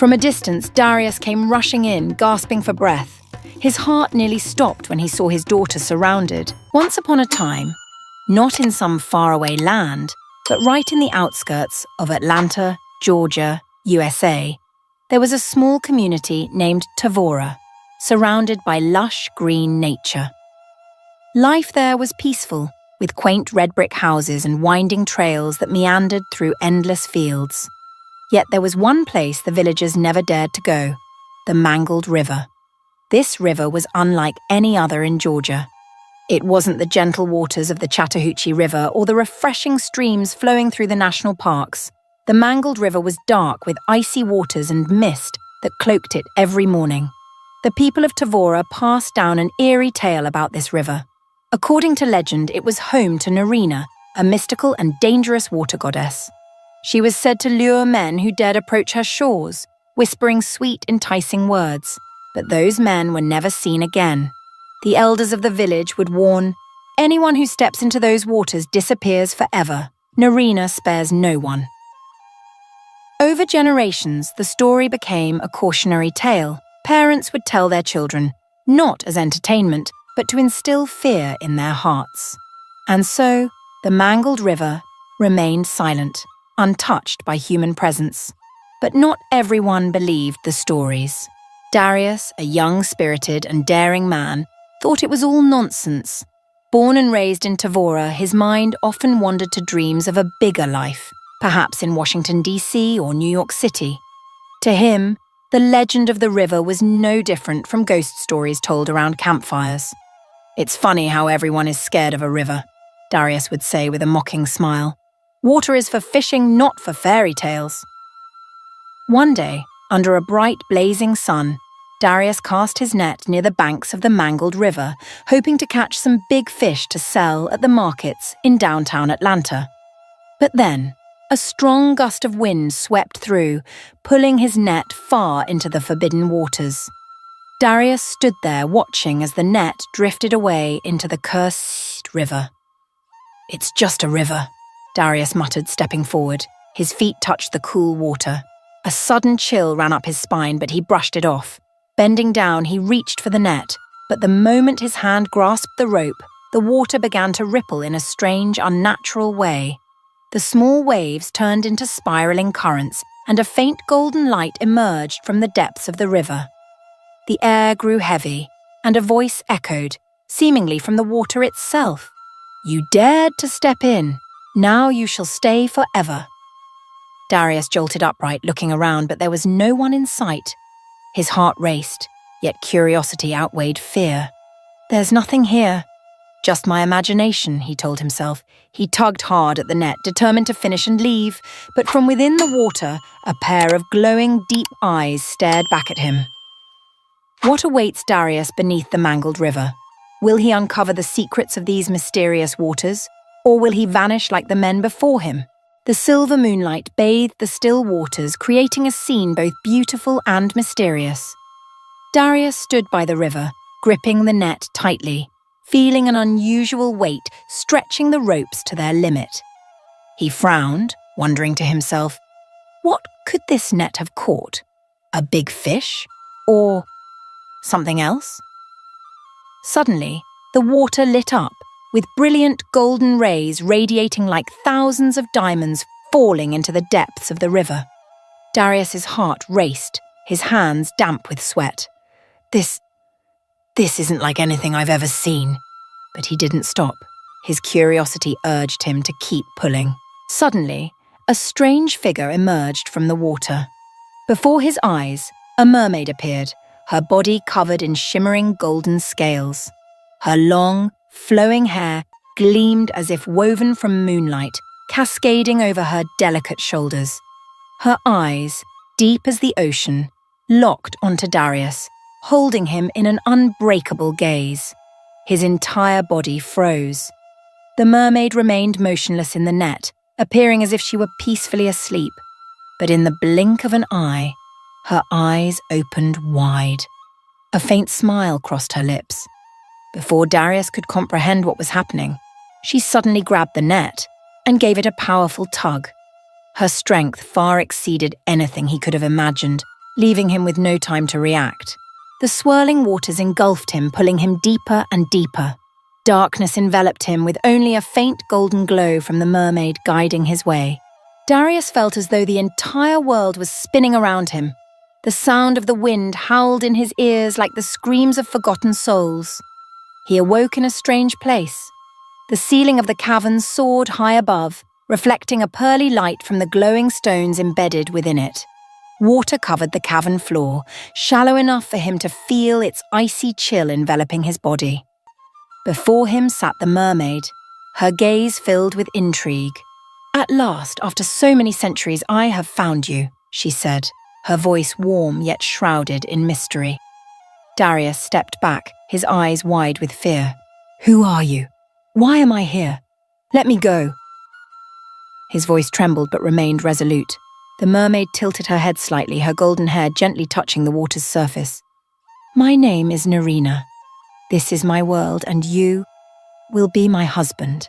From a distance, Darius came rushing in, gasping for breath. His heart nearly stopped when he saw his daughter surrounded. Once upon a time, not in some faraway land, but right in the outskirts of Atlanta, Georgia, USA, there was a small community named Tavora, surrounded by lush green nature. Life there was peaceful, with quaint red brick houses and winding trails that meandered through endless fields. Yet there was one place the villagers never dared to go, the Mangled River. This river was unlike any other in Georgia. It wasn't the gentle waters of the Chattahoochee River or the refreshing streams flowing through the national parks. The Mangled River was dark with icy waters and mist that cloaked it every morning. The people of Tavora passed down an eerie tale about this river. According to legend, it was home to Narina, a mystical and dangerous water goddess. She was said to lure men who dared approach her shores, whispering sweet, enticing words. But those men were never seen again. The elders of the village would warn, anyone who steps into those waters disappears forever. Narina spares no one. Over generations, the story became a cautionary tale. Parents would tell their children, not as entertainment, but to instill fear in their hearts. And so, the Mangled River remained silent, untouched by human presence. But not everyone believed the stories. Darius, a young, spirited and daring man, thought it was all nonsense. Born and raised in Tavora, his mind often wandered to dreams of a bigger life, perhaps in Washington, D.C. or New York City. To him, the legend of the river was no different from ghost stories told around campfires. "It's funny how everyone is scared of a river," Darius would say with a mocking smile. "Water is for fishing, not for fairy tales." One day, under a bright, blazing sun, Darius cast his net near the banks of the Mangled River, hoping to catch some big fish to sell at the markets in downtown Atlanta. But then, a strong gust of wind swept through, pulling his net far into the forbidden waters. Darius stood there watching as the net drifted away into the cursed river. "It's just a river," Darius muttered, stepping forward. His feet touched the cool water. A sudden chill ran up his spine, but he brushed it off. Bending down, he reached for the net, but the moment his hand grasped the rope, the water began to ripple in a strange, unnatural way. The small waves turned into spiraling currents, and a faint golden light emerged from the depths of the river. The air grew heavy, and a voice echoed, seemingly from the water itself. "You dared to step in. Now you shall stay forever." Darius jolted upright, looking around, but there was no one in sight. His heart raced, yet curiosity outweighed fear. "There's nothing here. Just my imagination," he told himself. He tugged hard at the net, determined to finish and leave, but from within the water, a pair of glowing, deep eyes stared back at him. What awaits Darius beneath the Mangled River? Will he uncover the secrets of these mysterious waters, or will he vanish like the men before him? The silver moonlight bathed the still waters, creating a scene both beautiful and mysterious. Darius stood by the river, gripping the net tightly, feeling an unusual weight stretching the ropes to their limit. He frowned, wondering to himself, what could this net have caught? A big fish? Or something else? Suddenly, the water lit up, with brilliant golden rays radiating like thousands of diamonds falling into the depths of the river. Darius's heart raced, his hands damp with sweat. This isn't like anything I've ever seen. But he didn't stop. His curiosity urged him to keep pulling. Suddenly, a strange figure emerged from the water. Before his eyes, a mermaid appeared, her body covered in shimmering golden scales. Her long, flowing hair gleamed as if woven from moonlight, cascading over her delicate shoulders. Her eyes, deep as the ocean, locked onto Darius, holding him in an unbreakable gaze. His entire body froze. The mermaid remained motionless in the net, appearing as if she were peacefully asleep. But in the blink of an eye, her eyes opened wide. A faint smile crossed her lips. Before Darius could comprehend what was happening, she suddenly grabbed the net and gave it a powerful tug. Her strength far exceeded anything he could have imagined, leaving him with no time to react. The swirling waters engulfed him, pulling him deeper and deeper. Darkness enveloped him with only a faint golden glow from the mermaid guiding his way. Darius felt as though the entire world was spinning around him. The sound of the wind howled in his ears like the screams of forgotten souls. He awoke in a strange place. The ceiling of the cavern soared high above, reflecting a pearly light from the glowing stones embedded within it. Water covered the cavern floor, shallow enough for him to feel its icy chill enveloping his body. Before him sat the mermaid, her gaze filled with intrigue. "At last, after so many centuries, I have found you," she said, her voice warm yet shrouded in mystery. Darius stepped back, his eyes wide with fear. "Who are you? Why am I here? Let me go." His voice trembled but remained resolute. The mermaid tilted her head slightly, her golden hair gently touching the water's surface. "My name is Narina. This is my world, and you will be my husband."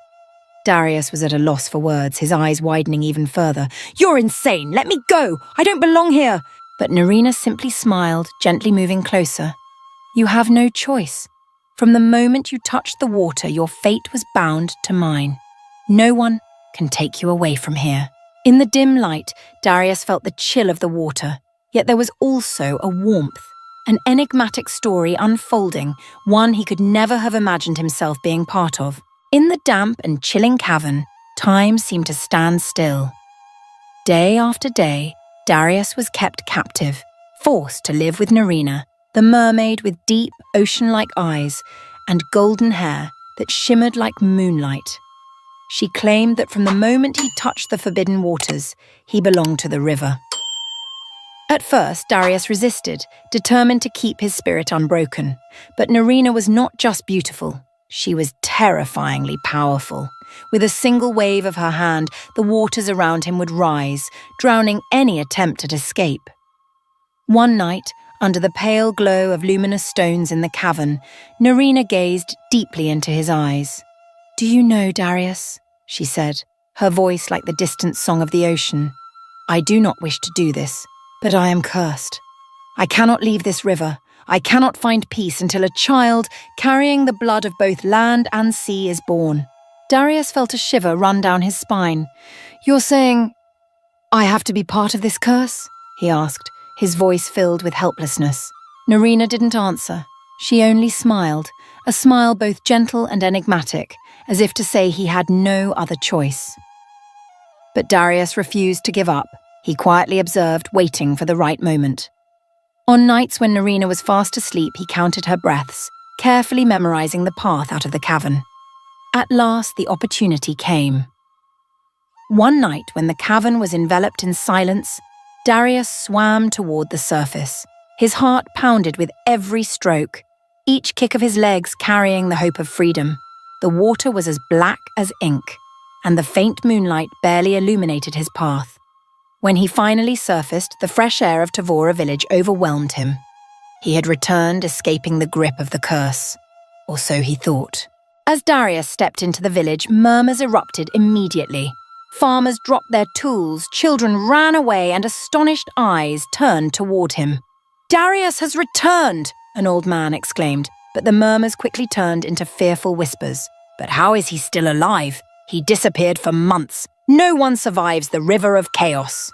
Darius was at a loss for words, his eyes widening even further. "You're insane! Let me go! I don't belong here!" But Narina simply smiled, gently moving closer. "You have no choice. From the moment you touched the water, your fate was bound to mine. No one can take you away from here." In the dim light, Darius felt the chill of the water, yet there was also a warmth, an enigmatic story unfolding, one he could never have imagined himself being part of. In the damp and chilling cavern, time seemed to stand still. Day after day, Darius was kept captive, forced to live with Narina, the mermaid with deep, ocean-like eyes and golden hair that shimmered like moonlight. She claimed that from the moment he touched the forbidden waters, he belonged to the river. At first, Darius resisted, determined to keep his spirit unbroken. But Narina was not just beautiful. She was terrifyingly powerful. With a single wave of her hand, the waters around him would rise, drowning any attempt at escape. One night, under the pale glow of luminous stones in the cavern, Narina gazed deeply into his eyes. "Do you know, Darius?" she said, her voice like the distant song of the ocean. "I do not wish to do this, but I am cursed. I cannot leave this river. I cannot find peace until a child carrying the blood of both land and sea is born." Darius felt a shiver run down his spine. "You're saying I have to be part of this curse?" he asked, his voice filled with helplessness. Narina didn't answer. She only smiled, a smile both gentle and enigmatic, as if to say he had no other choice. But Darius refused to give up. He quietly observed, waiting for the right moment. On nights when Narina was fast asleep, he counted her breaths, carefully memorizing the path out of the cavern. At last, the opportunity came. One night, when the cavern was enveloped in silence, Darius swam toward the surface. His heart pounded with every stroke, each kick of his legs carrying the hope of freedom. The water was as black as ink, and the faint moonlight barely illuminated his path. When he finally surfaced, the fresh air of Tavora village overwhelmed him. He had returned, escaping the grip of the curse. Or so he thought. As Darius stepped into the village, murmurs erupted immediately. Farmers dropped their tools, children ran away, and astonished eyes turned toward him. "Darius has returned!" an old man exclaimed, but the murmurs quickly turned into fearful whispers. "But how is he still alive? He disappeared for months. No one survives the river of chaos."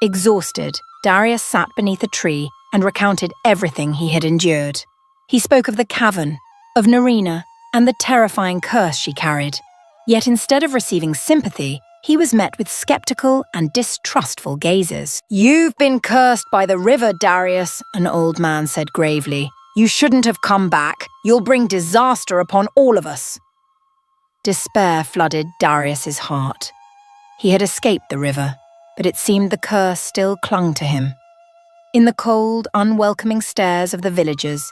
Exhausted, Darius sat beneath a tree and recounted everything he had endured. He spoke of the cavern, of Narina, and the terrifying curse she carried. Yet instead of receiving sympathy, he was met with skeptical and distrustful gazes. "You've been cursed by the river, Darius," an old man said gravely. "You shouldn't have come back. You'll bring disaster upon all of us." Despair flooded Darius's heart. He had escaped the river, but it seemed the curse still clung to him. In the cold, unwelcoming stares of the villagers,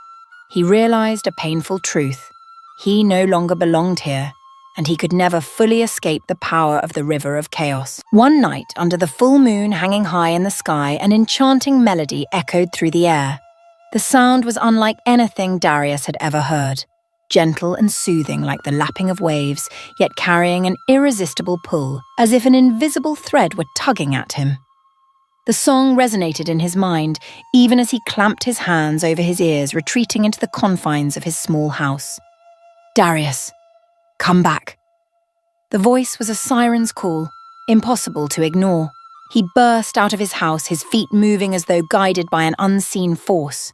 he realized a painful truth. He no longer belonged here, and he could never fully escape the power of the river of chaos. One night, under the full moon hanging high in the sky, an enchanting melody echoed through the air. The sound was unlike anything Darius had ever heard. Gentle and soothing like the lapping of waves, yet carrying an irresistible pull, as if an invisible thread were tugging at him. The song resonated in his mind, even as he clamped his hands over his ears, retreating into the confines of his small house. "Darius, come back." The voice was a siren's call, impossible to ignore. He burst out of his house, his feet moving as though guided by an unseen force.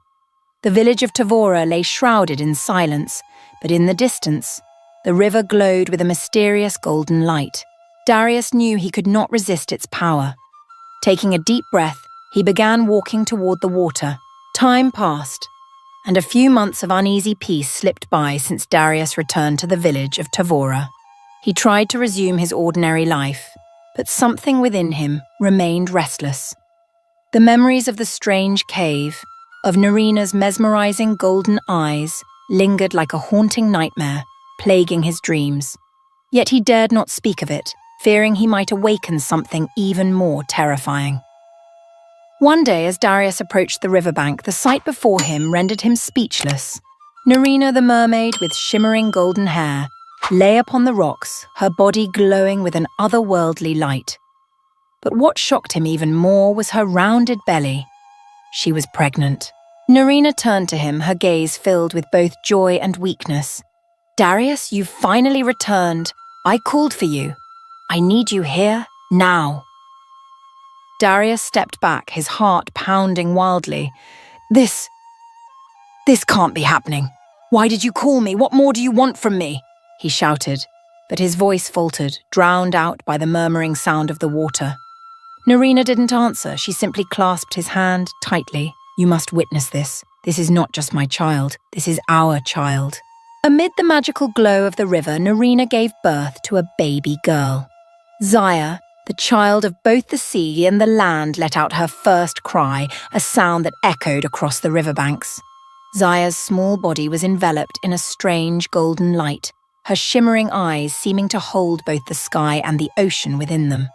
The village of Tavora lay shrouded in silence, but in the distance, the river glowed with a mysterious golden light. Darius knew he could not resist its power. Taking a deep breath, he began walking toward the water. Time passed, and a few months of uneasy peace slipped by since Darius returned to the village of Tavora. He tried to resume his ordinary life, but something within him remained restless. The memories of the strange cave, of Narina's mesmerizing golden eyes, lingered like a haunting nightmare, plaguing his dreams. Yet he dared not speak of it, fearing he might awaken something even more terrifying. One day, as Darius approached the riverbank, the sight before him rendered him speechless. Narina the mermaid, with shimmering golden hair, lay upon the rocks, her body glowing with an otherworldly light. But what shocked him even more was her rounded belly. She was pregnant. Narina turned to him, her gaze filled with both joy and weakness. "Darius, you've finally returned. I called for you. I need you here, now." Darius stepped back, his heart pounding wildly. This can't be happening. Why did you call me? What more do you want from me?" he shouted, but his voice faltered, drowned out by the murmuring sound of the water. Narina didn't answer. She simply clasped his hand tightly. "You must witness this. This is not just my child. This is our child." Amid the magical glow of the river, Narina gave birth to a baby girl. Zaya, the child of both the sea and the land, let out her first cry, a sound that echoed across the riverbanks. Zaya's small body was enveloped in a strange golden light, her shimmering eyes seeming to hold both the sky and the ocean within them.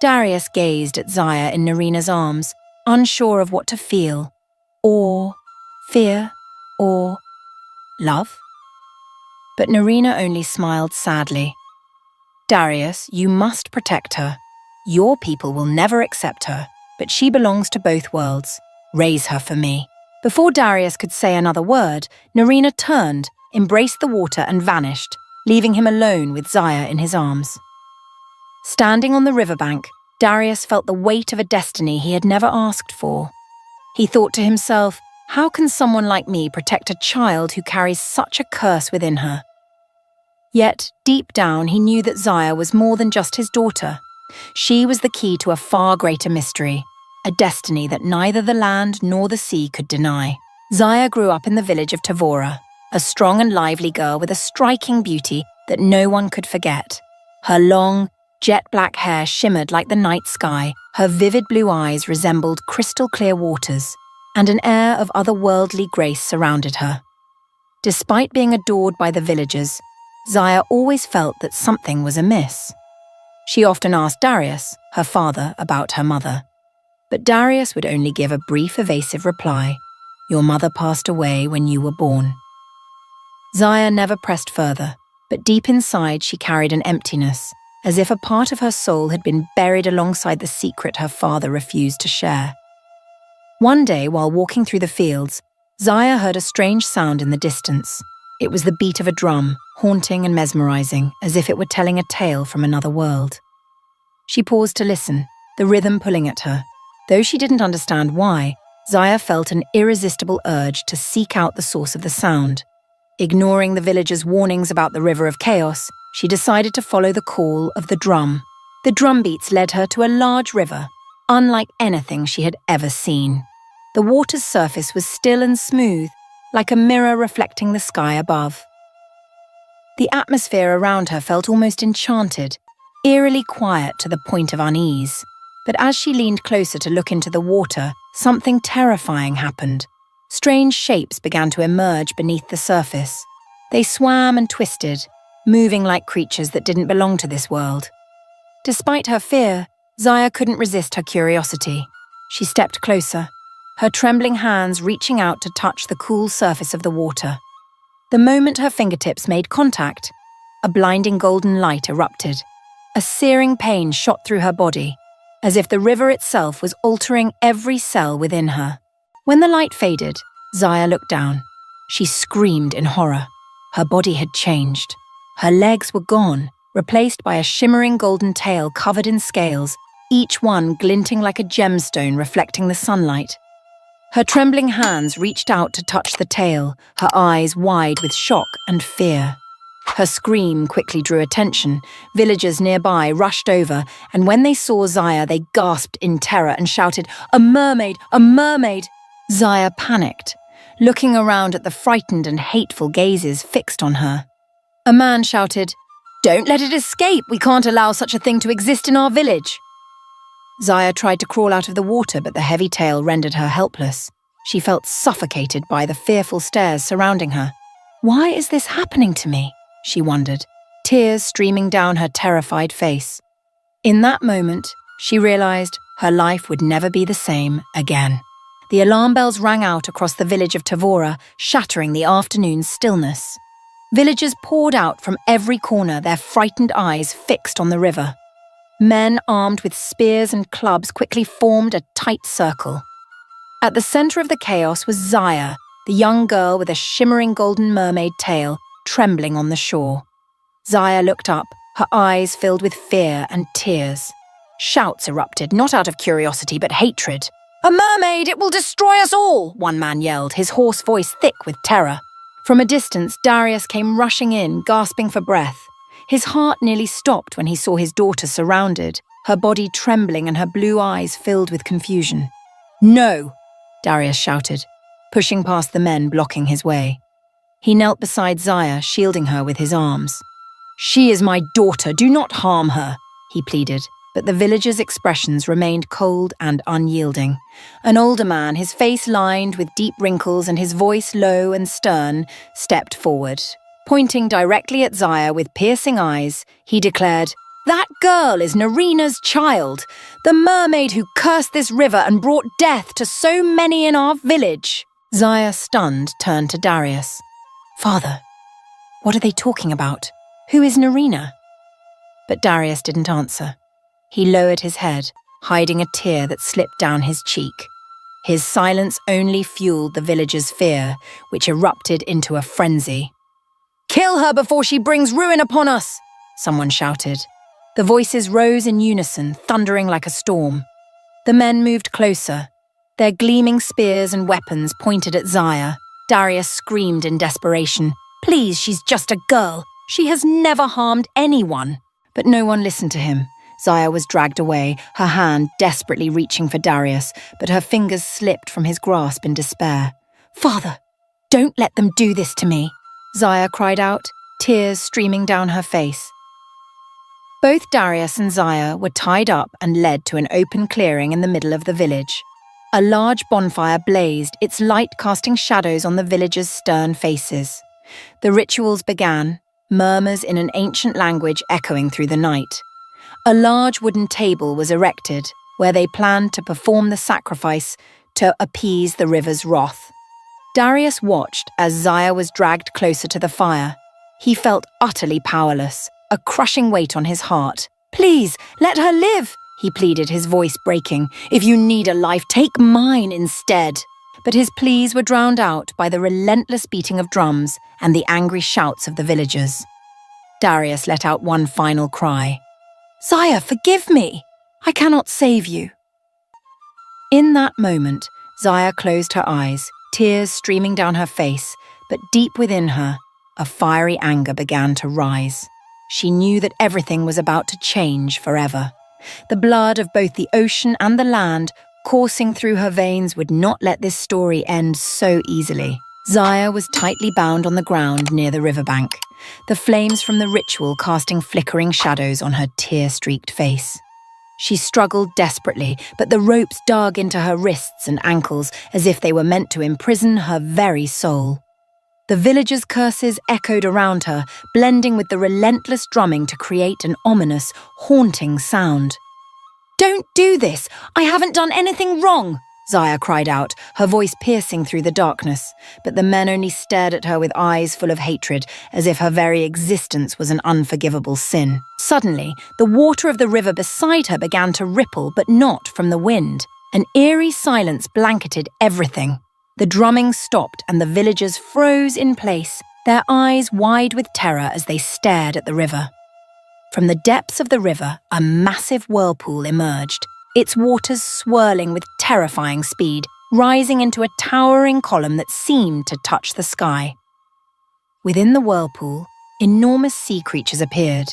Darius gazed at Zaya in Narina's arms, unsure of what to feel. Awe, fear, or love? But Narina only smiled sadly. "Darius, you must protect her. Your people will never accept her, but she belongs to both worlds. Raise her for me." Before Darius could say another word, Narina turned, embraced the water and vanished, leaving him alone with Zaya in his arms. Standing on the riverbank, Darius felt the weight of a destiny he had never asked for. He thought to himself, how can someone like me protect a child who carries such a curse within her? Yet, deep down, he knew that Zaya was more than just his daughter. She was the key to a far greater mystery, a destiny that neither the land nor the sea could deny. Zaya grew up in the village of Tavora, a strong and lively girl with a striking beauty that no one could forget. Her long, jet-black hair shimmered like the night sky, her vivid blue eyes resembled crystal-clear waters, and an air of otherworldly grace surrounded her. Despite being adored by the villagers, Zaya always felt that something was amiss. She often asked Darius, her father, about her mother. But Darius would only give a brief, evasive reply. "Your mother passed away when you were born." Zaya never pressed further, but deep inside she carried an emptiness, as if a part of her soul had been buried alongside the secret her father refused to share. One day, while walking through the fields, Zaya heard a strange sound in the distance. It was the beat of a drum, haunting and mesmerizing, as if it were telling a tale from another world. She paused to listen, the rhythm pulling at her. Though she didn't understand why, Zaya felt an irresistible urge to seek out the source of the sound. Ignoring the villagers' warnings about the river of chaos, she decided to follow the call of the drum. The drum beats led her to a large river, unlike anything she had ever seen. The water's surface was still and smooth, like a mirror reflecting the sky above. The atmosphere around her felt almost enchanted, eerily quiet to the point of unease. But as she leaned closer to look into the water, something terrifying happened. Strange shapes began to emerge beneath the surface. They swam and twisted, moving like creatures that didn't belong to this world. Despite her fear, Zaya couldn't resist her curiosity. She stepped closer, her trembling hands reaching out to touch the cool surface of the water. The moment her fingertips made contact, a blinding golden light erupted. A searing pain shot through her body. as if the river itself was altering every cell within her. When the light faded, Zaya looked down. She screamed in horror. Her body had changed. Her legs were gone, replaced by a shimmering golden tail covered in scales, each one glinting like a gemstone reflecting the sunlight. Her trembling hands reached out to touch the tail, her eyes wide with shock and fear. Her scream quickly drew attention. Villagers nearby rushed over, and when they saw Zaya, they gasped in terror and shouted, "A mermaid! A mermaid!" Zaya panicked, looking around at the frightened and hateful gazes fixed on her. A man shouted, "Don't let it escape! We can't allow such a thing to exist in our village!" Zaya tried to crawl out of the water, but the heavy tail rendered her helpless. She felt suffocated by the fearful stares surrounding her. "Why is this happening to me?" she wondered, tears streaming down her terrified face. In that moment, she realized her life would never be the same again. The alarm bells rang out across the village of Tavora, shattering the afternoon's stillness. Villagers poured out from every corner, their frightened eyes fixed on the river. Men armed with spears and clubs quickly formed a tight circle. At the center of the chaos was Zaya, the young girl with a shimmering golden mermaid tail, trembling on the shore. Zaya looked up, her eyes filled with fear and tears. Shouts erupted, not out of curiosity but hatred. "A mermaid! It will destroy us all!" one man yelled, his hoarse voice thick with terror. From a distance, Darius came rushing in, gasping for breath. His heart nearly stopped when he saw his daughter surrounded, her body trembling and her blue eyes filled with confusion. "No!" Darius shouted, pushing past the men blocking his way. He knelt beside Zaya, shielding her with his arms. "She is my daughter, do not harm her," he pleaded, but the villagers' expressions remained cold and unyielding. An older man, his face lined with deep wrinkles and his voice low and stern, stepped forward. Pointing directly at Zaya with piercing eyes, he declared, "That girl is Narina's child, the mermaid who cursed this river and brought death to so many in our village." Zaya, stunned, turned to Darius. "Father, what are they talking about? Who is Narina?" But Darius didn't answer. He lowered his head, hiding a tear that slipped down his cheek. His silence only fueled the villagers' fear, which erupted into a frenzy. "Kill her before she brings ruin upon us!" someone shouted. The voices rose in unison, thundering like a storm. The men moved closer, their gleaming spears and weapons pointed at Zaya. Darius screamed in desperation, "Please, she's just a girl. She has never harmed anyone." But no one listened to him. Zaya was dragged away, her hand desperately reaching for Darius, but her fingers slipped from his grasp in despair. "Father, don't let them do this to me," Zaya cried out, tears streaming down her face. Both Darius and Zaya were tied up and led to an open clearing in the middle of the village. A large bonfire blazed, its light casting shadows on the villagers' stern faces. The rituals began, murmurs in an ancient language echoing through the night. A large wooden table was erected, where they planned to perform the sacrifice to appease the river's wrath. Darius watched as Zaya was dragged closer to the fire. He felt utterly powerless, a crushing weight on his heart. "Please, let her live," he pleaded, his voice breaking. "If you need a life, take mine instead." But his pleas were drowned out by the relentless beating of drums and the angry shouts of the villagers. Darius let out one final cry. "Zaya, forgive me! I cannot save you." In that moment, Zaya closed her eyes, tears streaming down her face, but deep within her, a fiery anger began to rise. She knew that everything was about to change forever. The blood of both the ocean and the land coursing through her veins would not let this story end so easily. Zaya was tightly bound on the ground near the riverbank, the flames from the ritual casting flickering shadows on her tear-streaked face. She struggled desperately, but the ropes dug into her wrists and ankles as if they were meant to imprison her very soul. The villagers' curses echoed around her, blending with the relentless drumming to create an ominous, haunting sound. "Don't do this! I haven't done anything wrong!" Zaya cried out, her voice piercing through the darkness, but the men only stared at her with eyes full of hatred, as if her very existence was an unforgivable sin. Suddenly, the water of the river beside her began to ripple, but not from the wind. An eerie silence blanketed everything. The drumming stopped and the villagers froze in place, their eyes wide with terror as they stared at the river. From the depths of the river, a massive whirlpool emerged, its waters swirling with terrifying speed, rising into a towering column that seemed to touch the sky. Within the whirlpool, enormous sea creatures appeared,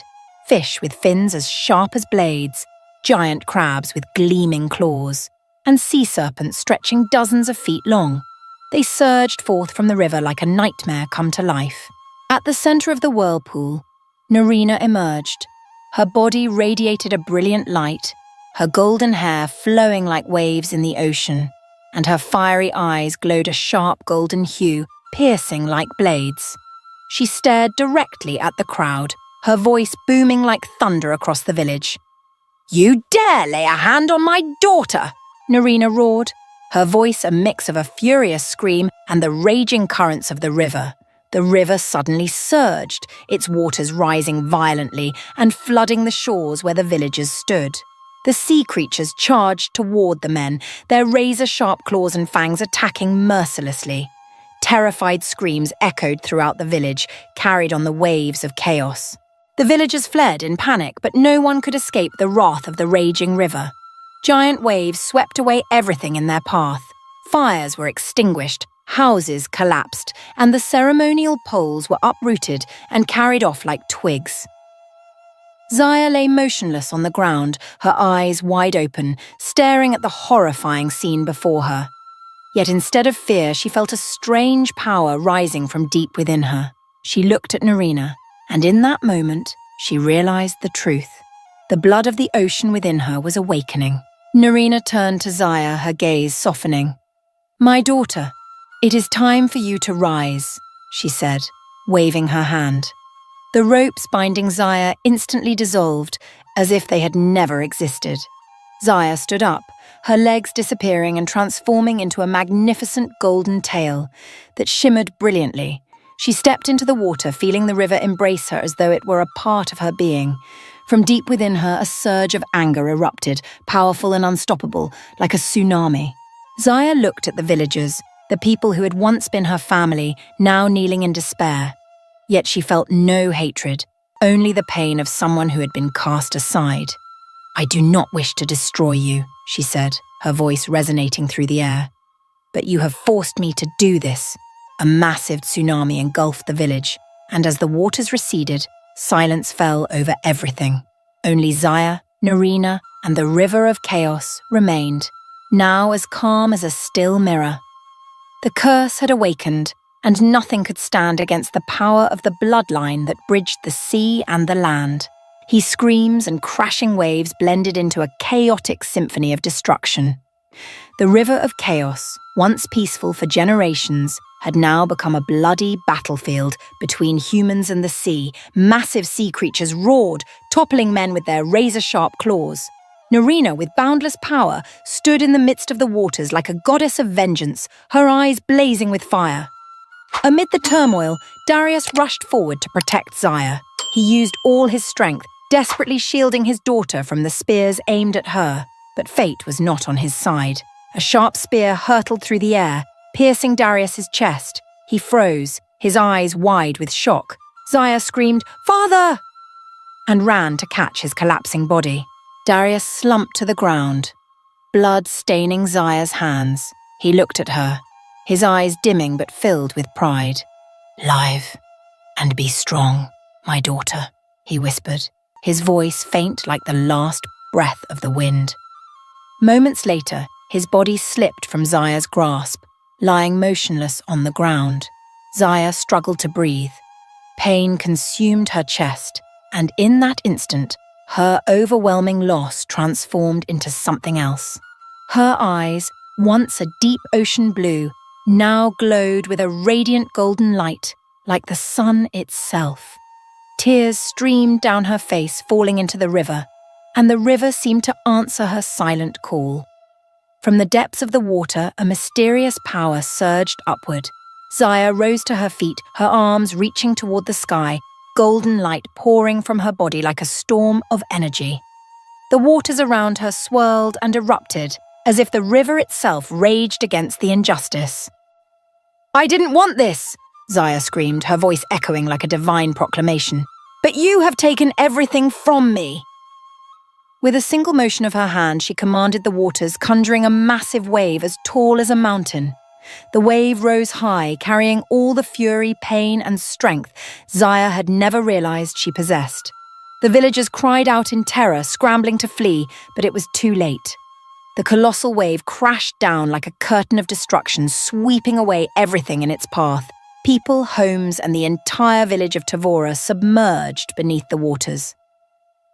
fish with fins as sharp as blades, giant crabs with gleaming claws, and sea serpents stretching dozens of feet long. They surged forth from the river like a nightmare come to life. At the center of the whirlpool, Narina emerged. Her body radiated a brilliant light, her golden hair flowing like waves in the ocean, and her fiery eyes glowed a sharp golden hue, piercing like blades. She stared directly at the crowd, her voice booming like thunder across the village. "You dare lay a hand on my daughter!" Narina roared, her voice a mix of a furious scream and the raging currents of the river. The river suddenly surged, its waters rising violently and flooding the shores where the villagers stood. The sea creatures charged toward the men, their razor-sharp claws and fangs attacking mercilessly. Terrified screams echoed throughout the village, carried on the waves of chaos. The villagers fled in panic, but no one could escape the wrath of the raging river. Giant waves swept away everything in their path. Fires were extinguished, houses collapsed, and the ceremonial poles were uprooted and carried off like twigs. Zaya lay motionless on the ground, her eyes wide open, staring at the horrifying scene before her. Yet instead of fear, she felt a strange power rising from deep within her. She looked at Narina, and in that moment, she realized the truth. The blood of the ocean within her was awakening. Narina turned to Zaya, her gaze softening. "My daughter, it is time for you to rise," she said, waving her hand. The ropes binding Zaya instantly dissolved, as if they had never existed. Zaya stood up, her legs disappearing and transforming into a magnificent golden tail that shimmered brilliantly. She stepped into the water, feeling the river embrace her as though it were a part of her being. From deep within her, a surge of anger erupted, powerful and unstoppable, like a tsunami. Zaya looked at the villagers, the people who had once been her family, now kneeling in despair. Yet she felt no hatred, only the pain of someone who had been cast aside. "I do not wish to destroy you," she said, her voice resonating through the air. "But you have forced me to do this." A massive tsunami engulfed the village, and as the waters receded, silence fell over everything. Only Zaya, Narina, and the river of chaos remained, now as calm as a still mirror. The curse had awakened, and nothing could stand against the power of the bloodline that bridged the sea and the land. His screams and crashing waves blended into a chaotic symphony of destruction. The river of chaos, once peaceful for generations, had now become a bloody battlefield between humans and the sea. Massive sea creatures roared, toppling men with their razor-sharp claws. Narina, with boundless power, stood in the midst of the waters like a goddess of vengeance, her eyes blazing with fire. Amid the turmoil, Darius rushed forward to protect Zaya. He used all his strength, desperately shielding his daughter from the spears aimed at her. But fate was not on his side. A sharp spear hurtled through the air, piercing Darius's chest. He froze, his eyes wide with shock. Zaya screamed, "Father!" and ran to catch his collapsing body. Darius slumped to the ground, blood staining Zaya's hands. He looked at her, his eyes dimming but filled with pride. "Live and be strong, my daughter," he whispered, his voice faint like the last breath of the wind. Moments later, his body slipped from Zaya's grasp, lying motionless on the ground. Zaya struggled to breathe. Pain consumed her chest, and in that instant, her overwhelming loss transformed into something else. Her eyes, once a deep ocean blue, now glowed with a radiant golden light, like the sun itself. Tears streamed down her face, falling into the river, and the river seemed to answer her silent call. From the depths of the water, a mysterious power surged upward. Xayah rose to her feet, her arms reaching toward the sky, golden light pouring from her body like a storm of energy. The waters around her swirled and erupted, as if the river itself raged against the injustice. "I didn't want this!" Xayah screamed, her voice echoing like a divine proclamation. "But you have taken everything from me!" With a single motion of her hand, she commanded the waters, conjuring a massive wave as tall as a mountain. The wave rose high, carrying all the fury, pain, and strength Xayah had never realized she possessed. The villagers cried out in terror, scrambling to flee, but it was too late. The colossal wave crashed down like a curtain of destruction, sweeping away everything in its path. People, homes, and the entire village of Tavora submerged beneath the waters.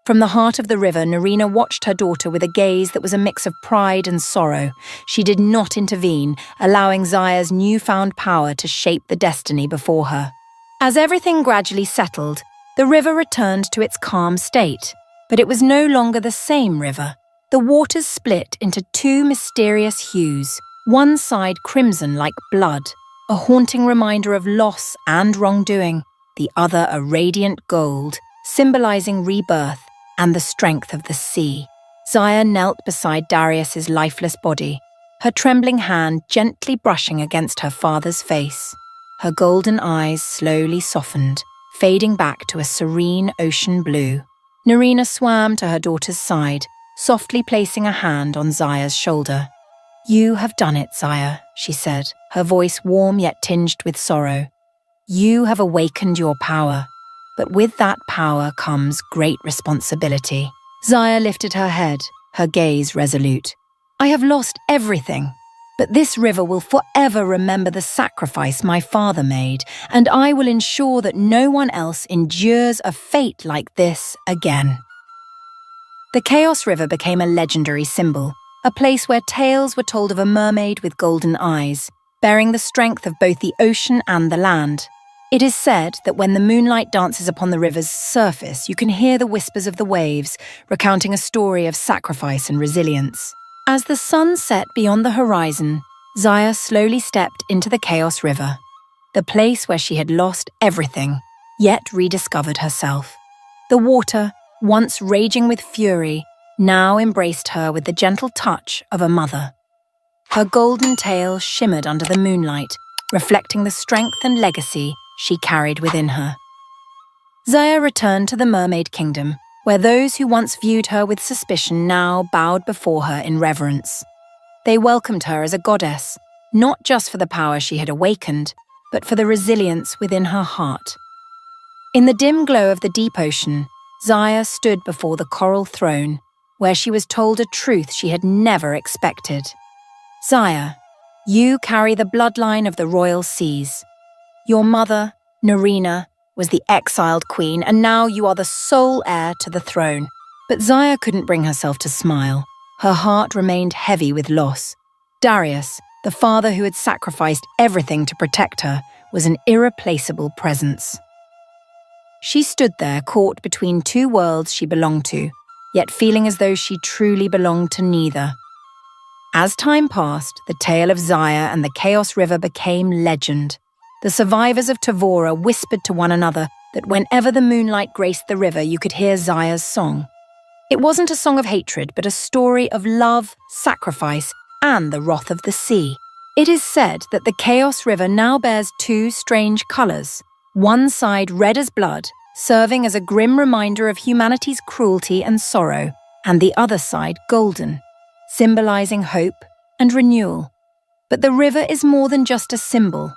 From the heart of the river, Narina watched her daughter with a gaze that was a mix of pride and sorrow. She did not intervene, allowing Xayah's newfound power to shape the destiny before her. As everything gradually settled, the river returned to its calm state. But it was no longer the same river. The waters split into two mysterious hues, one side crimson like blood, a haunting reminder of loss and wrongdoing, the other a radiant gold, symbolizing rebirth and the strength of the sea. Xayah knelt beside Darius's lifeless body, her trembling hand gently brushing against her father's face. Her golden eyes slowly softened, fading back to a serene ocean blue. Narina swam to her daughter's side, softly placing a hand on Xayah's shoulder. "You have done it, Xayah," she said, her voice warm yet tinged with sorrow. "You have awakened your power, but with that power comes great responsibility." Xayah lifted her head, her gaze resolute. "I have lost everything, but this river will forever remember the sacrifice my father made, and I will ensure that no one else endures a fate like this again." The Chaos River became a legendary symbol, a place where tales were told of a mermaid with golden eyes, bearing the strength of both the ocean and the land. It is said that when the moonlight dances upon the river's surface, you can hear the whispers of the waves, recounting a story of sacrifice and resilience. As the sun set beyond the horizon, Xayah slowly stepped into the Chaos River, the place where she had lost everything, yet rediscovered herself. The water, once raging with fury, now embraced her with the gentle touch of a mother. Her golden tail shimmered under the moonlight, reflecting the strength and legacy she carried within her. Xayah returned to the Mermaid Kingdom, where those who once viewed her with suspicion now bowed before her in reverence. They welcomed her as a goddess, not just for the power she had awakened, but for the resilience within her heart. In the dim glow of the deep ocean, Xayah stood before the coral throne, where she was told a truth she had never expected. "Xayah, you carry the bloodline of the royal seas. Your mother, Narina, was the exiled queen, and now you are the sole heir to the throne." But Xayah couldn't bring herself to smile. Her heart remained heavy with loss. Darius, the father who had sacrificed everything to protect her, was an irreplaceable presence. She stood there, caught between two worlds she belonged to, yet feeling as though she truly belonged to neither. As time passed, the tale of Xayah and the Chaos River became legend. The survivors of Tavora whispered to one another that whenever the moonlight graced the river, you could hear Xayah's song. It wasn't a song of hatred, but a story of love, sacrifice, and the wrath of the sea. It is said that the Chaos River now bears two strange colours, one side red as blood, serving as a grim reminder of humanity's cruelty and sorrow, and the other side golden, symbolising hope and renewal. But the river is more than just a symbol.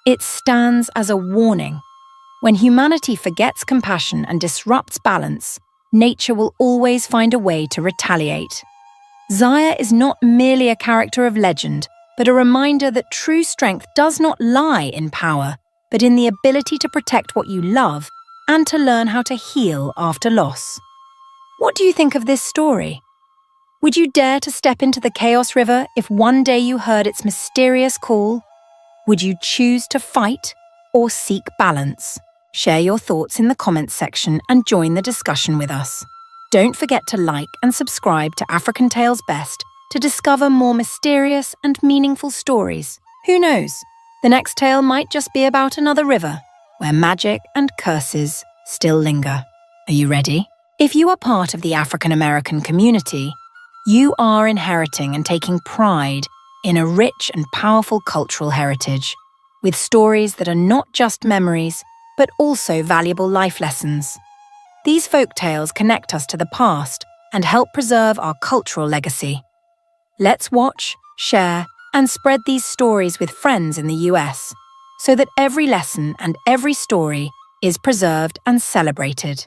It stands as a warning. When humanity forgets compassion and disrupts balance, nature will always find a way to retaliate. Xayah is not merely a character of legend, but a reminder that true strength does not lie in power, but in the ability to protect what you love and to learn how to heal after loss. What do you think of this story? Would you dare to step into the Chaos River if one day you heard its mysterious call? Would you choose to fight or seek balance? Share your thoughts in the comments section and join the discussion with us. Don't forget to like and subscribe to African Tales Best to discover more mysterious and meaningful stories. Who knows? The next tale might just be about another river, where magic and curses still linger. Are you ready? If you are part of the African American community, you are inheriting and taking pride in a rich and powerful cultural heritage, with stories that are not just memories, but also valuable life lessons. These folk tales connect us to the past and help preserve our cultural legacy. Let's watch, share, and spread these stories with friends in the US, so that every lesson and every story is preserved and celebrated.